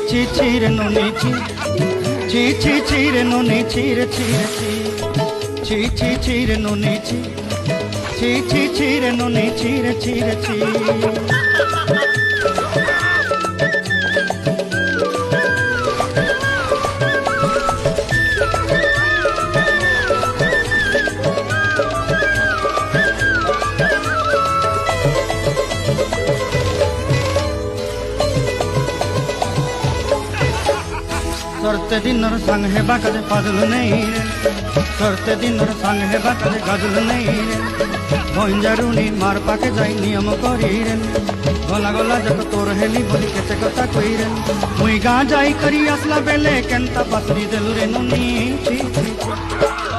ছি ছি রে নুনি ছি ছি ছি ছি রে নুনি ছি রে ছি রে ছি ছি ছি রে নুনি ছি ছি ছি ছি রে নুনি ছি রে ছি রে ছি करते दिन और संग है बाकले पागल नहीं रे करते दिन और संग है बाकले गजल नहीं रे भंजारुनी मार पाके जाई नियम करी रे गला गला जब तोर हेली बोली केते कथा कई रे मुई गा जाई करी असला बेले केनता पसरी देलु रे नुनी ची ची